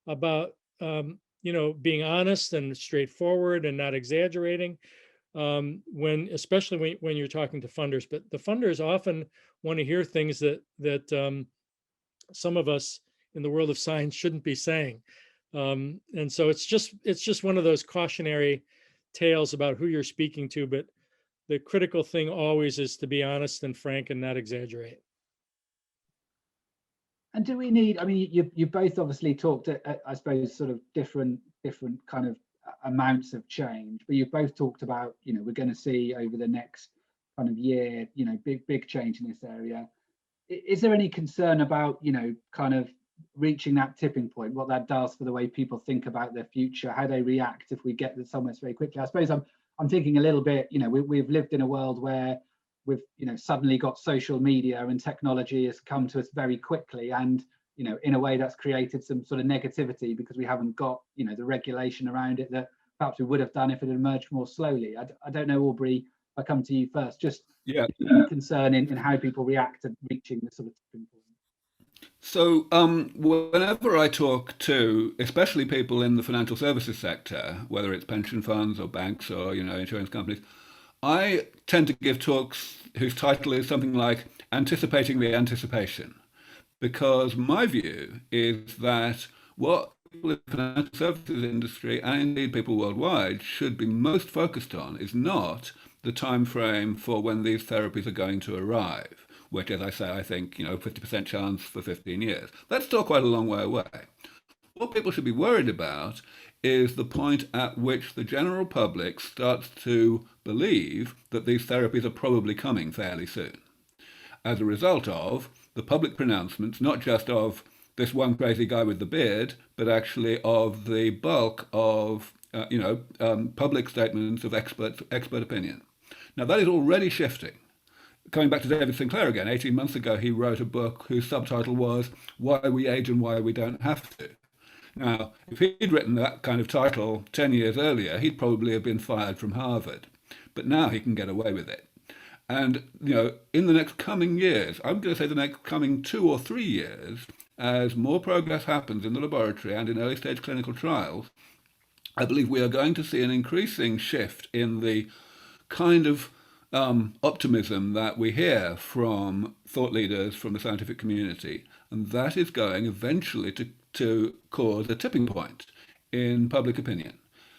about, being honest and straightforward and not exaggerating especially when you're talking to funders. But the funders often want to hear things that some of us in the world of science shouldn't be saying. And so it's just one of those cautionary tales about who you're speaking to. But the critical thing always is to be honest and frank and not exaggerate. And do we need, I mean, you both obviously talked, I suppose, sort of different kind of amounts of change, but you've both talked about, we're going to see over the next kind of year, big change in this area. Is there any concern about, kind of reaching that tipping point, what that does for the way people think about their future, how they react if we get this almost very quickly? I suppose I'm thinking a little bit, we've lived in a world where we've, suddenly got social media and technology has come to us very quickly. And, in a way that's created some sort of negativity because we haven't got, the regulation around it that perhaps we would have done if it had emerged more slowly. I don't know, Aubrey, I come to you first, just concern in how people react to reaching this sort of tipping point. So whenever I talk to, especially people in the financial services sector, whether it's pension funds or banks or, insurance companies, I tend to give talks whose title is something like Anticipating the Anticipation. because my view is that what people in the financial services industry and indeed people worldwide should be most focused on is not the time frame for when these therapies are going to arrive, which, as I say, I think, 50% chance for 15 years. That's still quite a long way away. What people should be worried about is the point at which the general public starts to believe that these therapies are probably coming fairly soon, as a result of the public pronouncements, not just of this one crazy guy with the beard, but actually of the bulk of public statements of expert opinion. Now, that is already shifting. Coming back to David Sinclair again, 18 months ago, he wrote a book whose subtitle was Why We Age and Why We Don't Have to. Now, if he'd written that kind of title 10 years earlier, he'd probably have been fired from Harvard. But now he can get away with it. And, in the next coming years, I'm going to say the next coming 2 or 3 years, as more progress happens in the laboratory and in early stage clinical trials, I believe we are going to see an increasing shift in the kind of optimism that we hear from thought leaders from the scientific community. And that is going eventually to cause a tipping point in public opinion.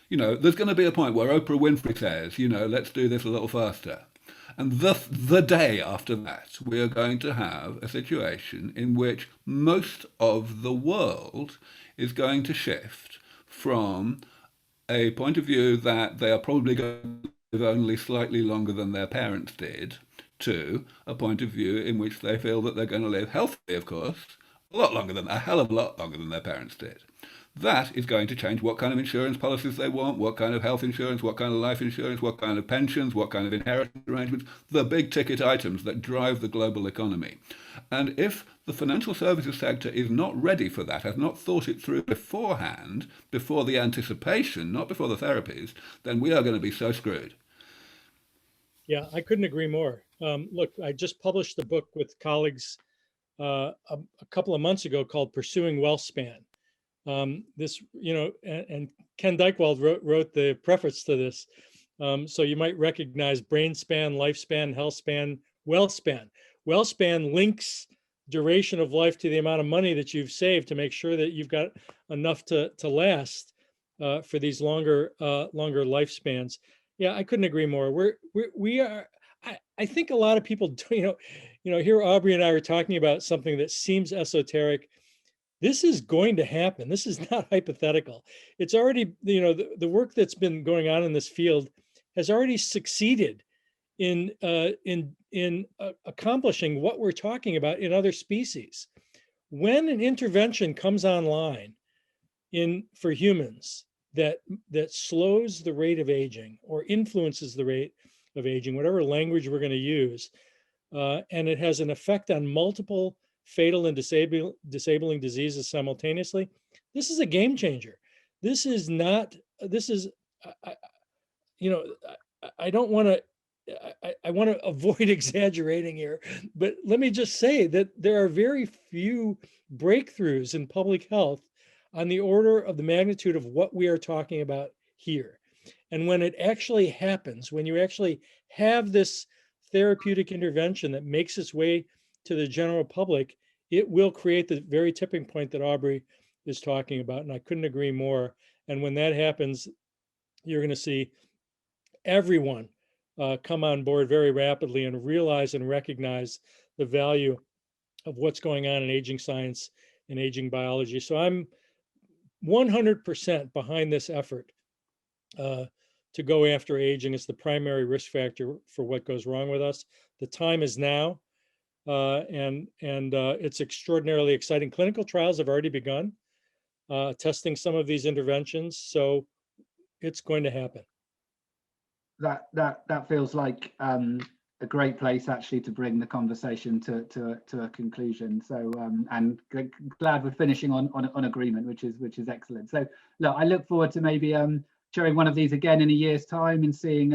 There's going to be a point where Oprah Winfrey says, let's do this a little faster. And the day after that, we are going to have a situation in which most of the world is going to shift from a point of view that they are probably going to live only slightly longer than their parents did, to a point of view in which they feel that they're going to live healthily, of course, a hell of a lot longer than their parents did. That is going to change what kind of insurance policies they want, what kind of health insurance, what kind of life insurance, what kind of pensions, what kind of inheritance arrangements, the big ticket items that drive the global economy. And if the financial services sector is not ready for that, has not thought it through beforehand, before the anticipation, not before the therapies, then we are going to be so screwed. Yeah, I couldn't agree more. Look, I just published a book with colleagues a couple of months ago called Pursuing WellSpan. This, and Ken Dykewald wrote the preface to this. So you might recognize brain span, lifespan, health span, WellSpan. WellSpan links duration of life to the amount of money that you've saved to make sure that you've got enough to last for these longer lifespans. Yeah, I couldn't agree more. We are. I think a lot of people, here Aubrey and I are talking about something that seems esoteric. This is going to happen. This is not hypothetical. It's already, the work that's been going on in this field has already succeeded in accomplishing what we're talking about in other species. When an intervention comes online for humans that slows the rate of aging or influences the rate of aging, whatever language we're going to use, and it has an effect on multiple fatal and disabling diseases simultaneously, this is a game changer. I don't want to, I want to avoid exaggerating here, but let me just say that there are very few breakthroughs in public health on the order of the magnitude of what we are talking about here. And when it actually happens, when you actually have this therapeutic intervention that makes its way to the general public, it will create the very tipping point that Aubrey is talking about. And I couldn't agree more. And when that happens, you're going to see everyone come on board very rapidly and realize and recognize the value of what's going on in aging science and aging biology. So I'm 100% behind this effort to go after aging. It's the primary risk factor for what goes wrong with us. The time is now, and it's extraordinarily exciting. Clinical trials have already begun testing some of these interventions, so it's going to happen. That feels like a great place actually to bring the conversation to a conclusion. So and glad we're finishing on agreement, which is excellent. So look, I look forward to maybe showing one of these again in a year's time and seeing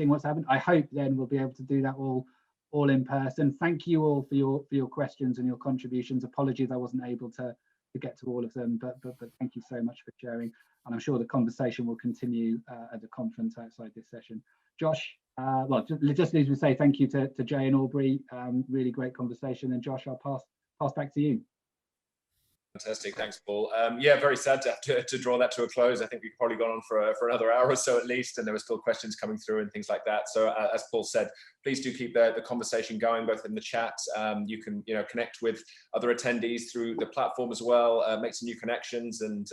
what's happened. I hope then we'll be able to do that all in person. Thank you all for your questions and your contributions. Apologies I wasn't able to get to all of them, but thank you so much for sharing. And I'm sure the conversation will continue at the conference outside this session. Josh, well, just leaves me to say thank you to Jay and Aubrey. Really great conversation. And Josh, I'll pass pass back to you. Fantastic, thanks, Paul. Yeah, very sad to have to draw that to a close. I think we've probably gone on for another hour or so at least, and there were still questions coming through and things like that. So as Paul said, please do keep the conversation going, both in the chat. You can connect with other attendees through the platform as well, make some new connections and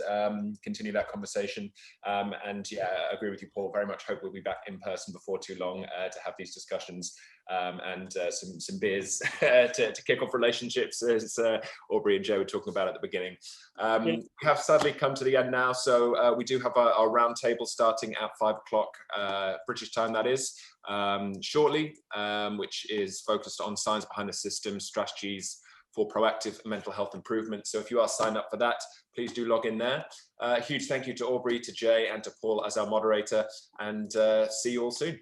continue that conversation. And yeah, I agree with you, Paul. Very much hope we'll be back in person before too long to have these discussions. And some beers to kick off relationships, as Aubrey and Joe were talking about at the beginning. We have sadly come to the end now, so we do have our roundtable starting at 5 o'clock British time, that is, shortly, which is focused on science behind the system, strategies for proactive mental health improvement. So if you are signed up for that, please do log in there. Huge thank you to Aubrey, to Jay, and to Paul as our moderator, and see you all soon.